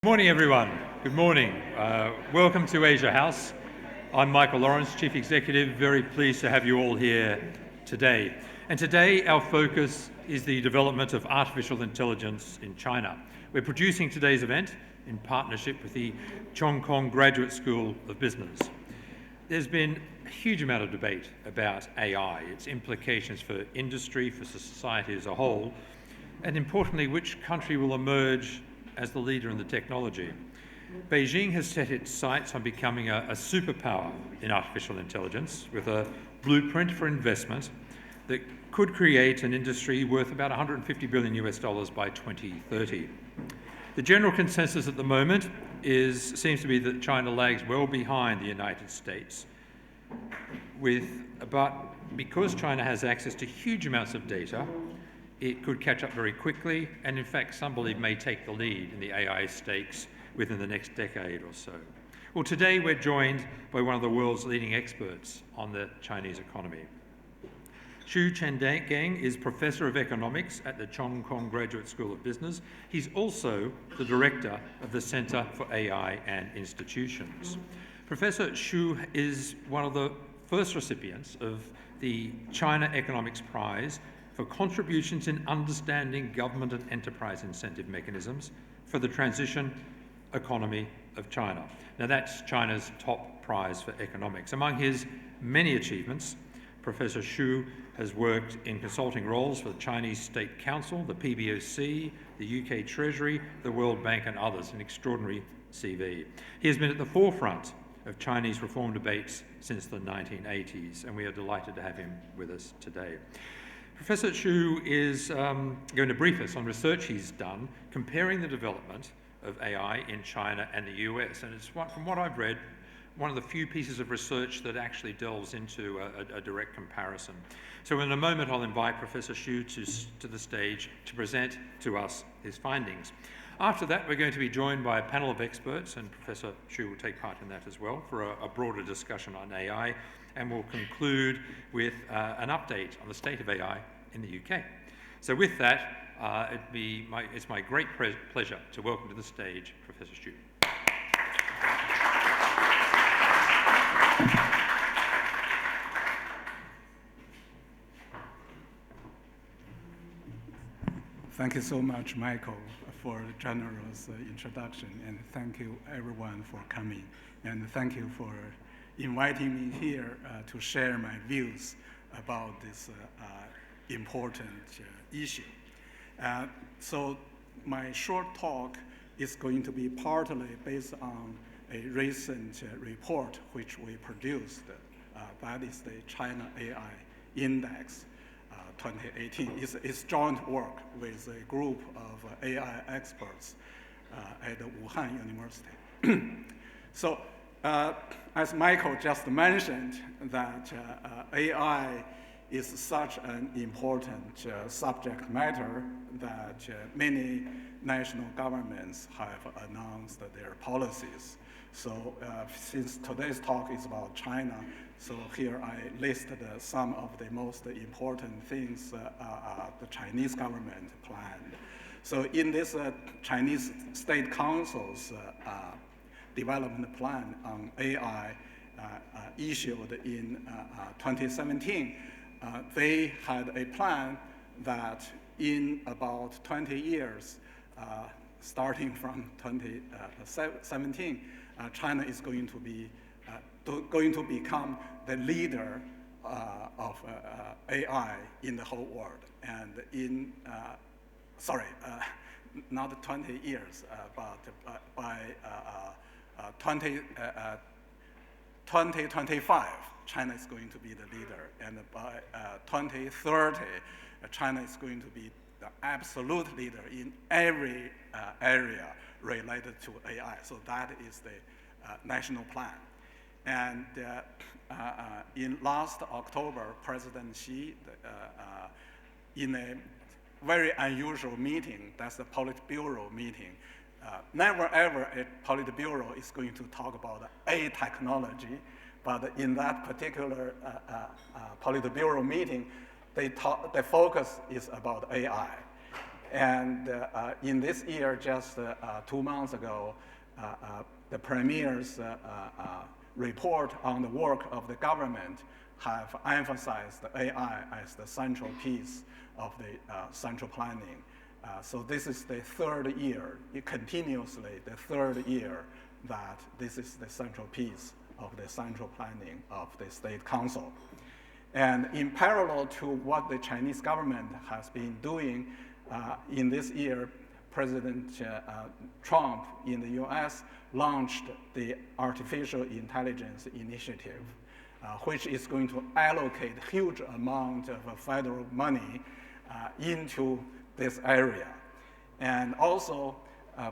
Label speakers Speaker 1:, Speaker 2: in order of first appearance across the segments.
Speaker 1: Good morning, everyone. Good morning. Welcome to Asia House. I'm Michael Lawrence, Chief Executive. Very pleased to have you all here today. And today, our focus is the development of artificial intelligence in China. We're producing today's event in partnership with the Chenggang Graduate School of Business. There's been a huge amount of debate about AI, its implications for industry, for society as a whole, and importantly, which country will emerge as the leader in the technology. Beijing has set its sights on becoming a superpower in artificial intelligence with a blueprint for investment that could create an industry worth about $150 billion by 2030. The general consensus at the moment seems to be that China lags well behind the United States. But because China has access to huge amounts of data, it could catch up very quickly, and in fact, some believe may take the lead in the AI stakes within the next decade or so. Well, today we're joined by one of the world's leading experts on the Chinese economy. Chenggang is Professor of Economics at the Chenggang Graduate School of Business. He's also the Director of the Center for AI and Institutions. Professor Xu is one of the first recipients of the China Economics Prize for contributions in understanding government and enterprise incentive mechanisms for the transition economy of China. Now that's China's top prize for economics. Among his many achievements, Professor Xu has worked in consulting roles for the Chinese State Council, the PBOC, the UK Treasury, the World Bank and others, an extraordinary CV. He has been at the forefront of Chinese reform debates since the 1980s, and we are delighted to have him with us today. Professor Xu is going to brief us on research he's done comparing the development of AI in China and the US. And it's, from what I've read, one of the few pieces of research that actually delves into a direct comparison. So in a moment, I'll invite Professor Xu to the stage to present to us his findings. After that, we're going to be joined by a panel of experts, and Professor Xu will take part in that as well, for a broader discussion on AI. And we'll conclude with an update on the state of AI in the UK. So with that, it's my great pleasure to welcome to the stage Professor Xu.
Speaker 2: Thank you so much, Michael, for the generous introduction, and thank you everyone for coming, and thank you for inviting me here to share my views about this important issue. So my short talk is going to be partly based on a recent report which we produced. That is the China AI Index 2018. It's joint work with a group of AI experts at Wuhan University. So, as Michael just mentioned, that AI is such an important subject matter that many national governments have announced their policies. So since today's talk is about China, so here I listed some of the most important things the Chinese government planned. So in this Chinese State Council's development plan on AI issued in 2017, they had a plan that in about 20 years, starting from 2017, China is going to become the leader of AI in the whole world. And in, not 20 years, but by 2025, China is going to be the leader. And by 2030, China is going to be the absolute leader in every area related to AI. So that is the national plan. And in last October, President Xi, in a very unusual meeting, that's the Politburo meeting, never ever a Politburo is going to talk about a technology, but in that particular Politburo meeting, the focus is about AI. And in this year, just 2 months ago, the Premier's report on the work of the government have emphasized AI as the central piece of the central planning. So this is the third year, continuously the third year that this is the central piece of the central planning of the State Council. And in parallel to what the Chinese government has been doing in this year, President Trump in the US launched the Artificial Intelligence Initiative, which is going to allocate huge amount of federal money into this area. And also,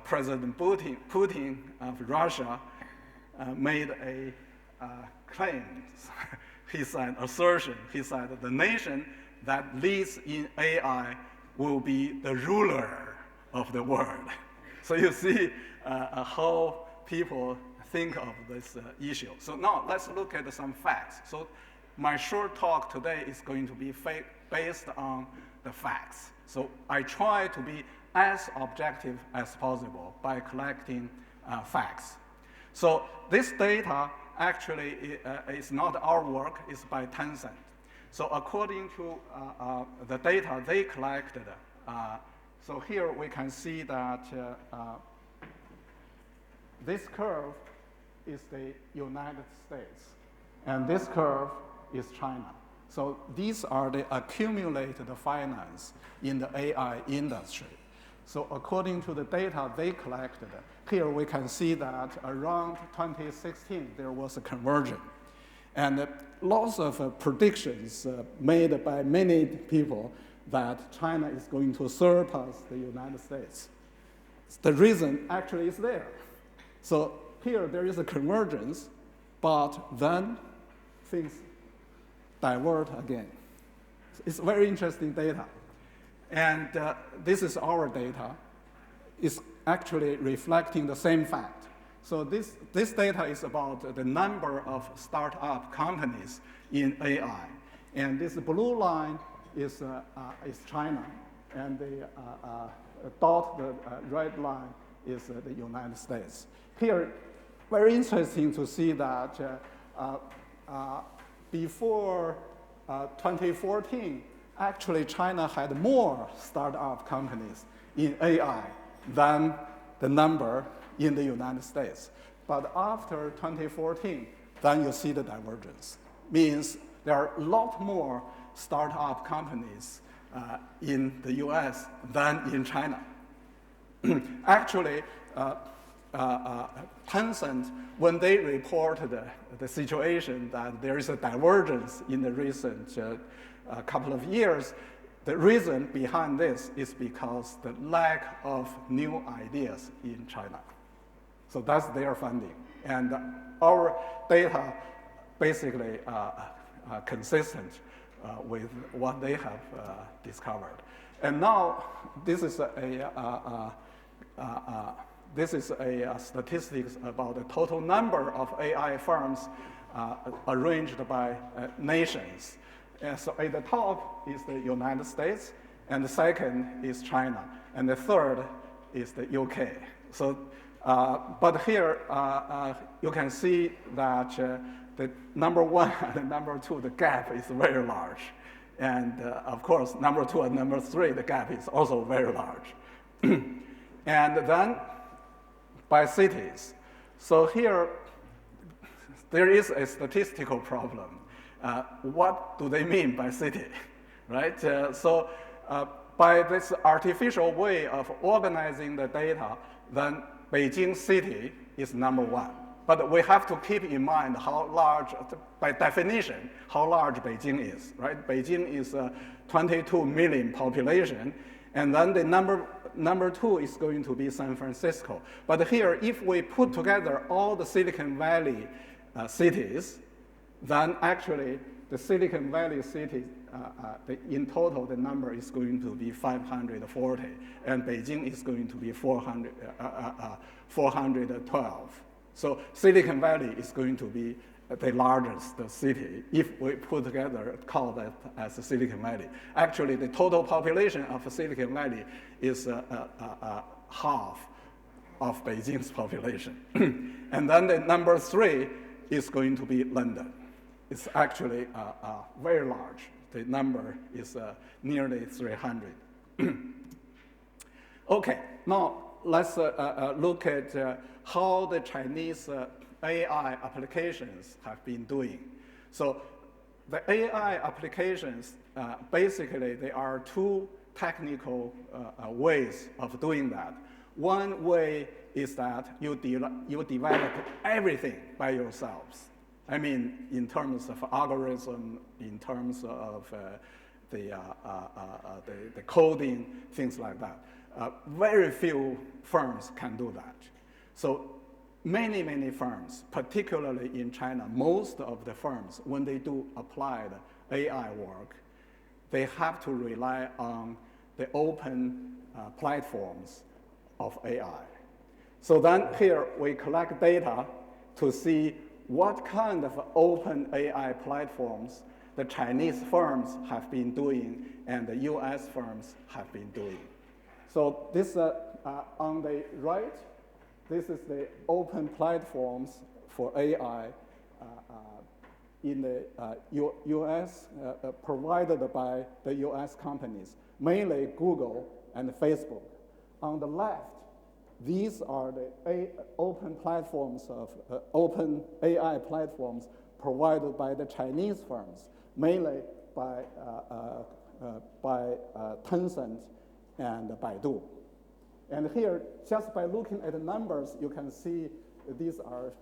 Speaker 2: President Putin of Russia made a claim. He said, assertion, he said the nation that leads in AI will be the ruler of the world. So you see how people think of this issue. So now let's look at some facts. So my short talk today is going to be based on the facts. So I try to be as objective as possible by collecting facts. So this data actually is not our work, it's by Tencent. So according to the data they collected, so here we can see that this curve is the United States, and this curve is China. So these are the accumulated finance in the AI industry. So according to the data they collected, here we can see that around 2016 there was a conversion. And lots of predictions made by many people that China is going to surpass the United States. The reason actually is there. So here there is a convergence, but then things divert again. It's very interesting data. And this is our data. It's actually reflecting the same fact. So this data is about the number of startup companies in AI. And this blue line is China, and the red line is the United States. Here, very interesting to see that before 2014, actually China had more startup companies in AI than the number in the United States. But after 2014, then you see the divergence. Means there are a lot more startup companies in the US than in China. Actually, Tencent, when they reported the situation that there is a divergence in the recent couple of years, the reason behind this is because the lack of new ideas in China. So that's their finding. And our data basically consistent with what they have discovered. And now this is a statistics about the total number of AI firms arranged by nations. And so at the top is the United States, and the second is China, and the third is the UK. So, but here you can see that the number one and the number two, the gap is very large. And of course, number two and number three, the gap is also very large. And then by cities. So here, there is a statistical problem. What do they mean by city, right? So by this artificial way of organizing the data, then Beijing city is number one. But we have to keep in mind how large, by definition, how large Beijing is, right? Beijing is 22 million population, and then the number two is going to be San Francisco. But here, if we put together all the Silicon Valley cities, then actually the Silicon Valley cities, in total, the number is going to be 540, and Beijing is going to be 412. So Silicon Valley is going to be the largest city. If we put together, call that as Silicon Valley. Actually, the total population of Silicon Valley is half of Beijing's population. And then the number 3 is going to be London. It's actually very large. The number is nearly 300. Okay, now let's look at how the Chinese AI applications have been doing. So the AI applications, basically, there are 2 technical ways of doing that. One way is that you develop everything by yourselves. I mean, in terms of algorithm, in terms of the coding, things like that. Very few firms can do that. So many firms, particularly in China, most of the firms, when they do applied AI work, they have to rely on the open platforms of AI. So then here we collect data to see what kind of open AI platforms the Chinese firms have been doing and the US firms have been doing. So this on the right, this is the open platforms for AI in the US provided by the US companies, mainly Google and Facebook. On the left, these are the open platforms of open AI platforms provided by the Chinese firms, mainly by Tencent and Baidu. And here, just by looking at the numbers, you can see these are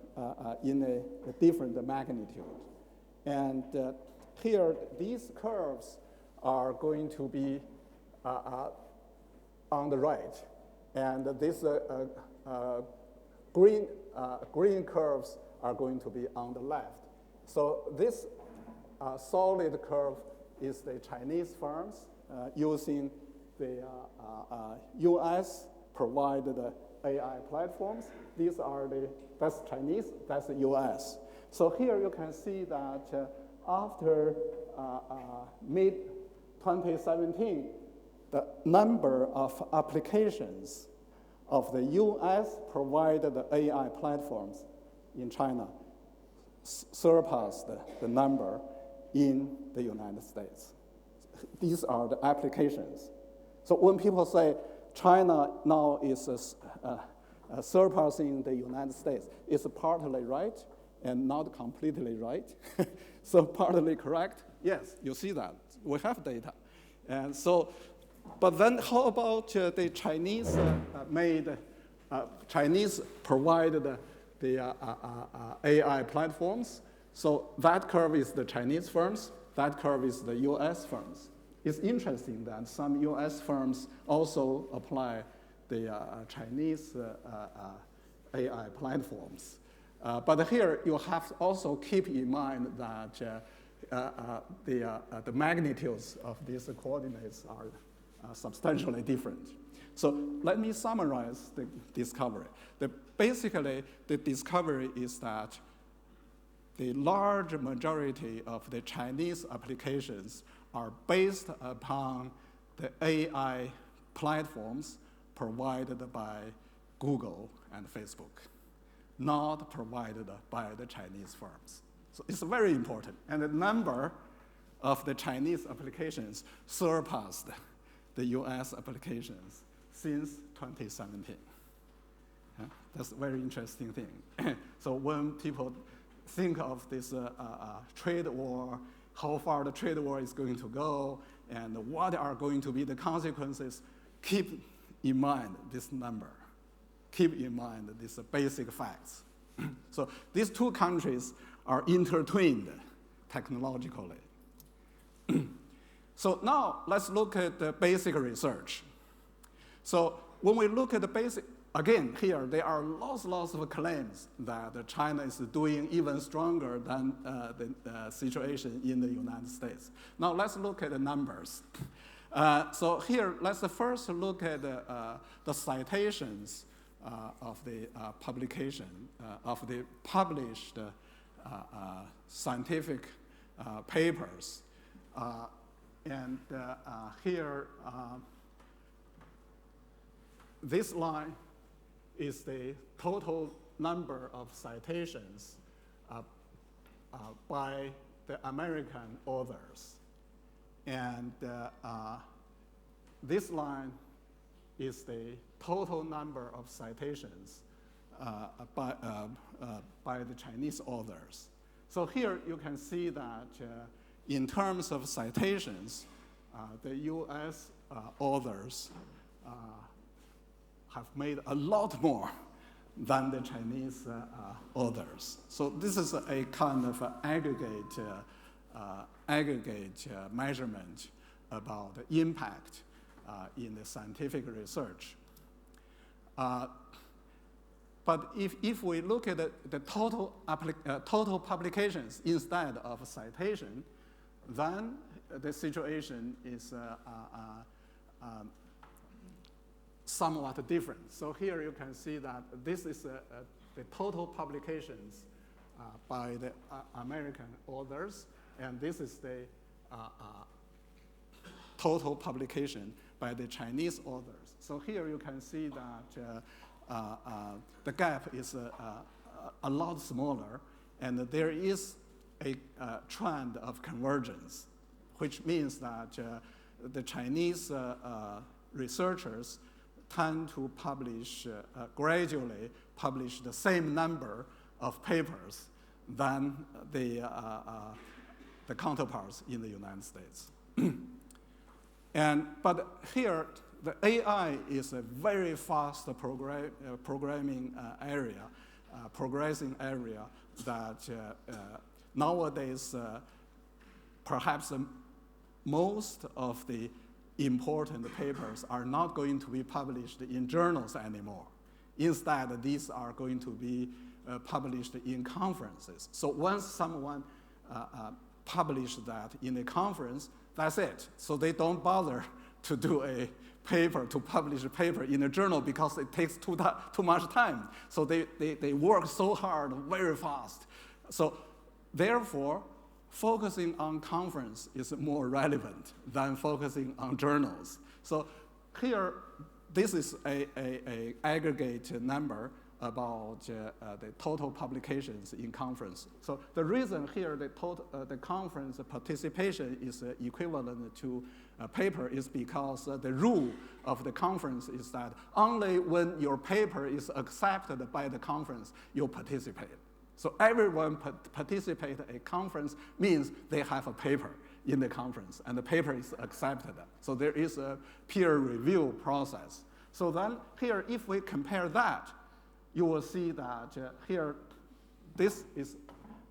Speaker 2: in a different magnitude. And here, these curves are going to be on the right. And these green curves are going to be on the left. So this solid curve is the Chinese firms using the US provided AI platforms. These are that's Chinese, that's the US. So here you can see that after mid-2017, the number of applications of the US provided AI platforms in China surpassed the number in the United States. These are the applications. So when people say China now is surpassing the United States, it's partly right and not completely right. So partly correct, yes, you see that. We have data. And so, but then how about the Chinese Chinese provided the AI platforms? So that curve is the Chinese firms, that curve is the US firms. It's interesting that some US firms also apply the Chinese AI platforms. But here you have to also keep in mind that the magnitudes of these coordinates are substantially different. So let me summarize the discovery. Basically, the discovery is that the large majority of the Chinese applications are based upon the AI platforms provided by Google and Facebook, not provided by the Chinese firms. So it's very important. And the number of the Chinese applications surpassed the US applications since 2017. That's a very interesting thing. So when people think of this trade war, how far the trade war is going to go, and what are going to be the consequences, keep in mind this number. Keep in mind these basic facts. So these two countries are intertwined technologically. So now let's look at the basic research. So when we look at the basic, again, here there are lots of claims that China is doing even stronger than the situation in the United States. Now let's look at the numbers. So here, let's first look at the citations of the publication, of the published scientific papers. And here, this line is the total number of citations by the American authors. And this line is the total number of citations by the Chinese authors. So here you can see that in terms of citations, the US authors have made a lot more than the Chinese authors. So this is a kind of aggregate measurement about the impact in the scientific research. But if we look at the total publications instead of citation, then the situation is somewhat different. So here you can see that this is the total publications by the American authors, and this is the total publication by the Chinese authors. So here you can see that the gap is a lot smaller, and there is a trend of convergence, which means that the Chinese researchers tend to publish, gradually publish the same number of papers than the counterparts in the United States. But here, the AI is a very fast programming area, progressing area that nowadays perhaps most of the important papers are not going to be published in journals anymore. Instead, these are going to be published in conferences. So once someone publishes that in a conference, that's it. So they don't bother to do a paper, to publish a paper in a journal because it takes too much time. So they work so hard, very fast. So therefore, focusing on conference is more relevant than focusing on journals. So here, this is a aggregate number about the total publications in conference. So the reason here the conference participation is equivalent to a paper is because the rule of the conference is that only when your paper is accepted by the conference, you participate. So everyone participate at a conference means they have a paper in the conference, and the paper is accepted. So there is a peer review process. So then here, if we compare that, you will see that here, this is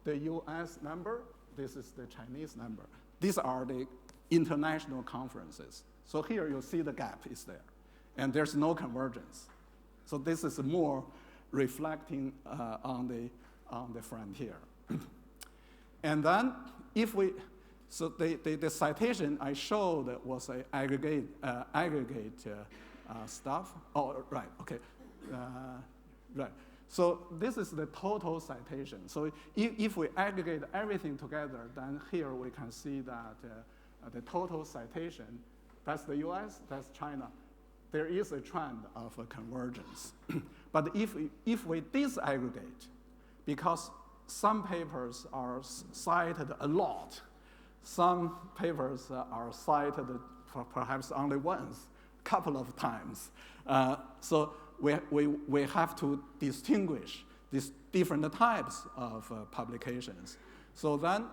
Speaker 2: the US number, this is the Chinese number. These are the international conferences. So here you see the gap is there, and there's no convergence. So this is more reflecting on the frontier. And then if we, so the citation I showed was an aggregate stuff. Oh, right, okay. Right. So this is the total citation. So if we aggregate everything together, then here we can see that the total citation, that's the US, that's China. There is a trend of a convergence. But if we disaggregate, because some papers are cited a lot, some papers are cited perhaps only once, couple of times. So we have to distinguish these different types of publications. So then,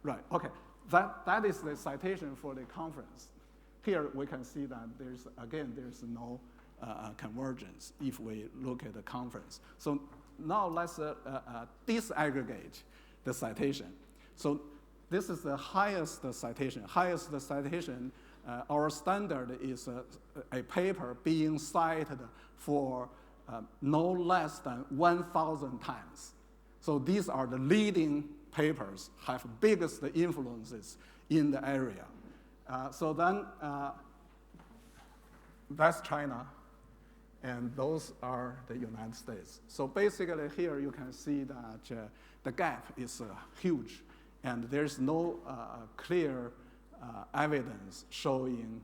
Speaker 2: right, okay, that is the citation for the conference. Here we can see that there's no convergence if we look at the conference. So now let's disaggregate the citation. So this is the highest citation. Our standard is a paper being cited for no less than 1,000 times. So these are the leading papers, have biggest influences in the area. So then that's China. and those are the United States. So basically here you can see that the gap is huge, and there's no clear evidence showing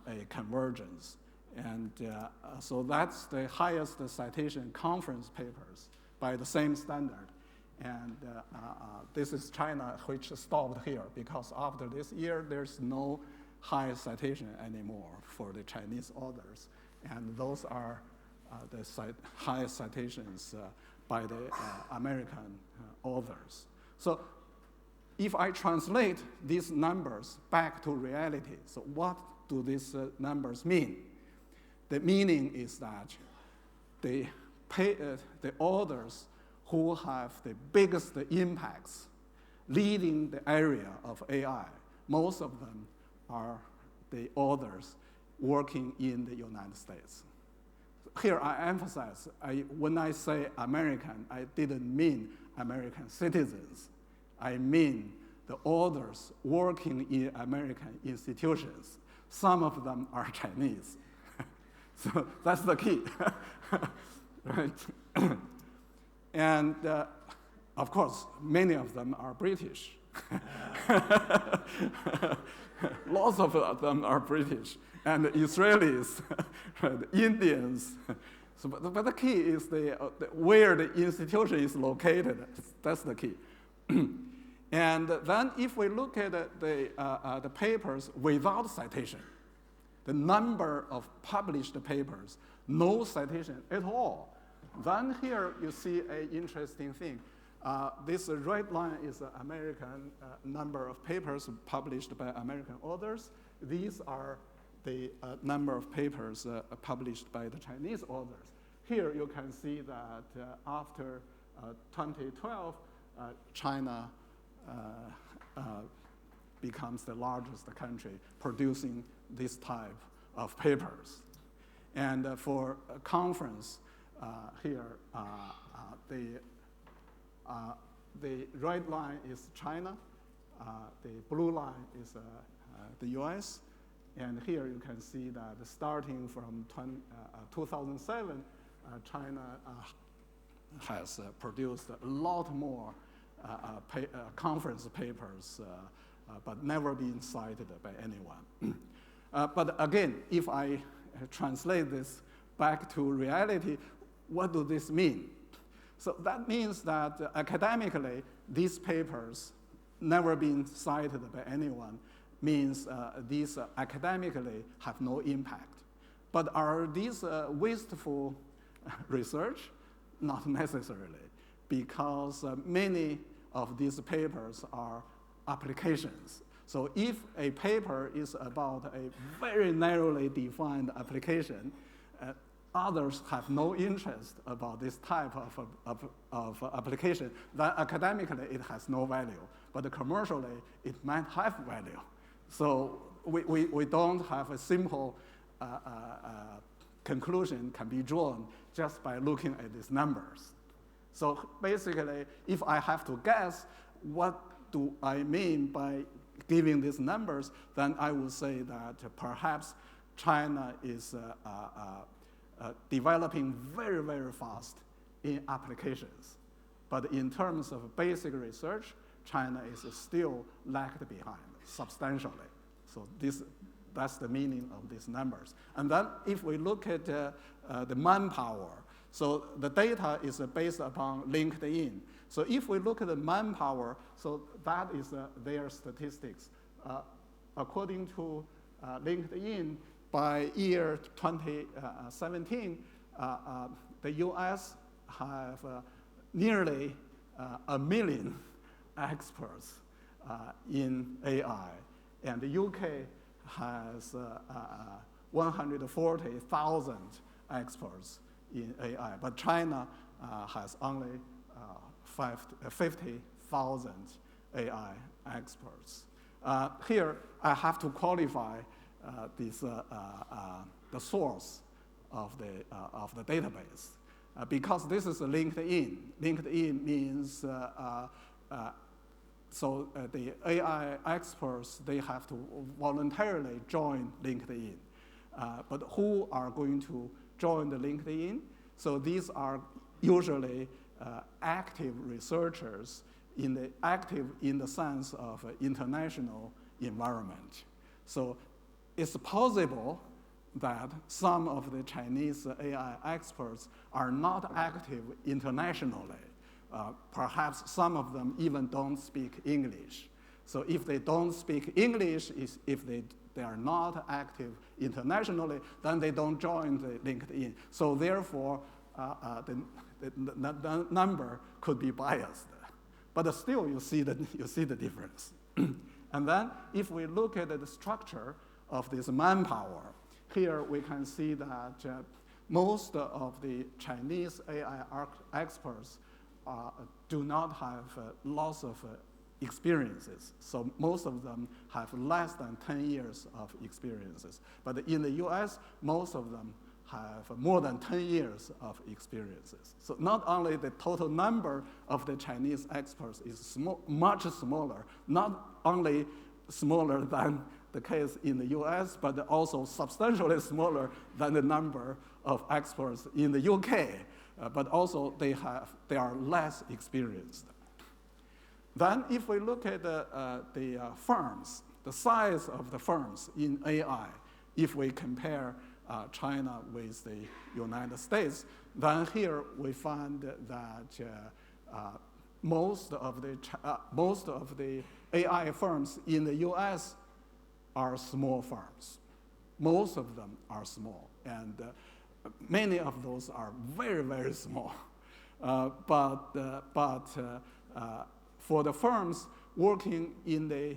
Speaker 2: a convergence. And so that's the highest citation conference papers by the same standard. And this is China, which stopped here, because after this year, there's no high citation anymore for the Chinese authors. And those are the highest citations by the American authors. So if I translate these numbers back to reality, so what do these numbers mean? The meaning is that the authors who have the biggest impacts leading the area of AI, most of them are the authors working in the United States. Here I emphasize, when I say American, I didn't mean American citizens. I mean the authors working in American institutions. Some of them are Chinese. So that's the key, right? And of course, many of them are British. Lots of them are British, and Israelis, right, Indians. So, but the key is where the institution is located. That's the key. And then if we look at the papers without citation, the number of published papers, no citation at all, then here you see an interesting thing. This red line is the American number of papers published by American authors. These are the number of papers published by the Chinese authors. Here you can see that after 2012, China becomes the largest country producing this type of papers. And for a conference here, the red line is China, the blue line is the US, and here you can see that starting from 2007, China has produced a lot more conference papers, but never been cited by anyone. But again, if I translate this back to reality, what do this mean? So that means that academically, these papers never been cited by anyone, means these academically have no impact. But are these wasteful research? Not necessarily, because many of these papers are applications. So if a paper is about a very narrowly defined application, others have no interest about this type of application, then academically it has no value, but commercially it might have value. So we don't have a simple conclusion can be drawn just by looking at these numbers. So basically, if I have to guess what do I mean by giving these numbers, then I would say that perhaps China is developing very, very fast in applications. But in terms of basic research, China is still lagged behind substantially. So that's the meaning of these numbers. And then if we look at the manpower, so the data is based upon LinkedIn. So if we look at the manpower, so that is their statistics. According to LinkedIn, by year 2017, the US have nearly 1 million experts in AI, and the UK has 140,000 experts in AI, but China has only 50,000 AI experts. Here, I have to qualify the source of the database, because this is LinkedIn. LinkedIn means so the AI experts, they have to voluntarily join LinkedIn. But who are going to joined LinkedIn. So these are usually active researchers active in the sense of international environment. So it's possible that some of the Chinese AI experts are not active internationally. Perhaps some of them even don't speak English. So if they don't speak English, if they are not active internationally, then they don't join the LinkedIn. So therefore, the number could be biased. But still, you see the difference. And then if we look at the structure of this manpower, here we can see that most of the Chinese AI experts do not have lots of experiences. So most of them have less than 10 years of experiences. But in the US, most of them have more than 10 years of experiences. So not only the total number of the Chinese experts is much smaller, not only smaller than the case in the US, but also substantially smaller than the number of experts in the UK. But also they are less experienced. Then if we look at the firms, the size of the firms in AI, if we compare China with the United States, then here we find that most of the AI firms in the US are small firms. Most of them are small, and many of those are very, very small. But for the firms working in the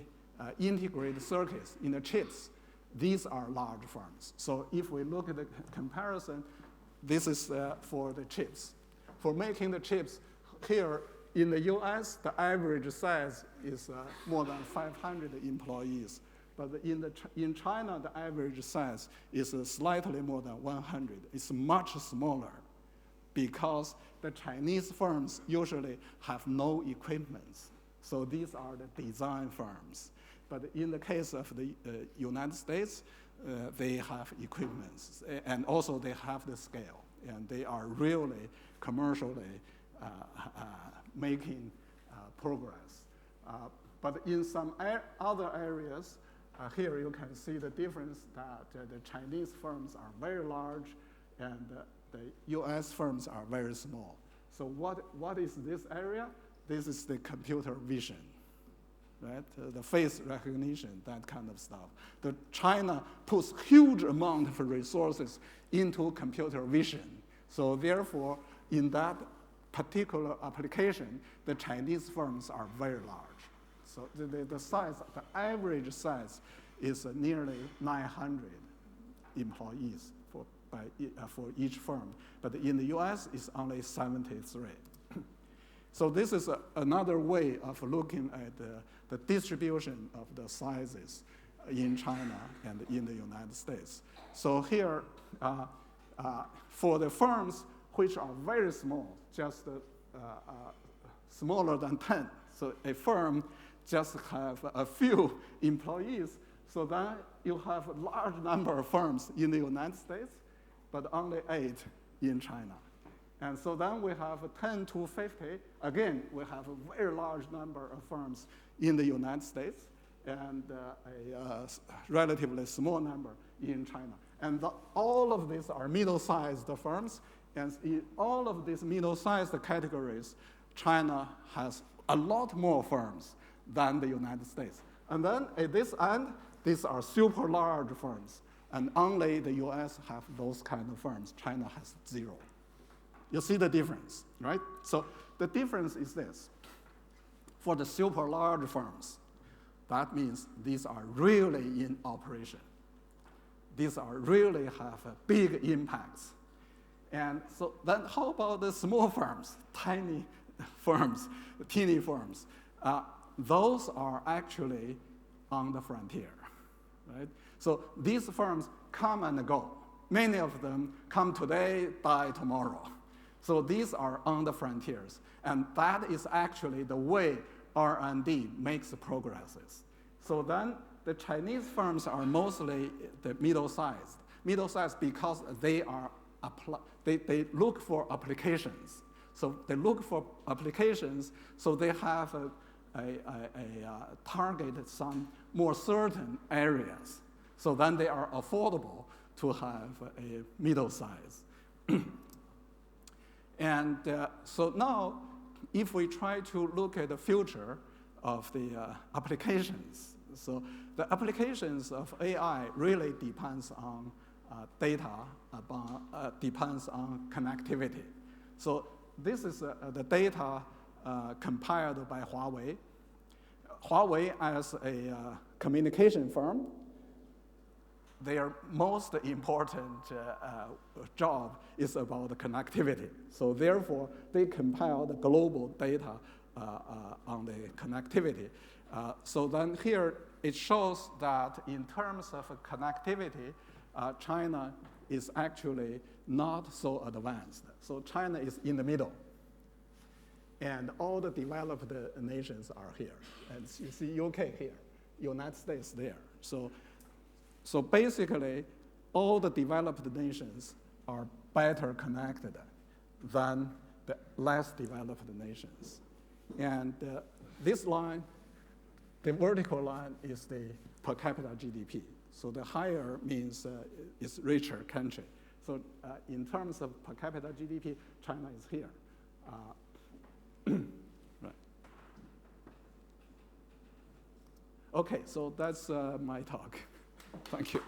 Speaker 2: integrated circuits, in the chips, these are large firms. So if we look at the comparison, this is for the chips. For making the chips, here in the US, the average size is more than 500 employees. But in China, the average size is slightly more than 100. It's much smaller because the Chinese firms usually have no equipment. So these are the design firms. But in the case of the United States, they have equipment, and also they have the scale, and they are really commercially making progress. But in some other areas, here you can see the difference that the Chinese firms are very large and the US firms are very small. So what is this area? This is the computer vision, right? The face recognition, that kind of stuff. China puts huge amount of resources into computer vision. So therefore, in that particular application, the Chinese firms are very large. So the size, the average size is nearly 900 employees for each firm. But in the US, it's only 73. So this is another way of looking at the distribution of the sizes in China and in the United States. So here, for the firms which are very small, just smaller than 10, so a firm just have a few employees, so then you have a large number of firms in the United States, but only 8 in China. And so then we have 10 to 50. Again, we have a very large number of firms in the United States and a relatively small number in China. And all of these are middle-sized firms. And in all of these middle-sized categories, China has a lot more firms than the United States. And then at this end, these are super large firms. And only the US have those kind of firms. China has 0. You see the difference, right? So the difference is this. For the super large firms, that means these are really in operation. These are really have a big impacts. And so then how about the small firms, tiny firms, teeny firms? Those are actually on the frontier, right? So these firms come and go. Many of them come today, die tomorrow. So these are on the frontiers. And that is actually the way R&D makes progresses. So then the Chinese firms are mostly the middle-sized. Middle-sized because they are they look for applications. So they look for applications, so they have targeted some more certain areas. So then they are affordable to have a middle size. And so now, if we try to look at the future of the applications, so the applications of AI really depends on data, depends on connectivity. So this is the data compiled by Huawei. Huawei, as a communication firm, their most important job is about the connectivity. So therefore, they compile the global data on the connectivity. So then here, it shows that in terms of connectivity, China is actually not so advanced. So China is in the middle. And all the developed nations are here. And you see UK here, United States there. So basically, all the developed nations are better connected than the less developed nations. And this line, the vertical line, is the per capita GDP. So the higher means it's richer country. So in terms of per capita GDP, China is here. Right. Okay, so that's my talk. Thank you.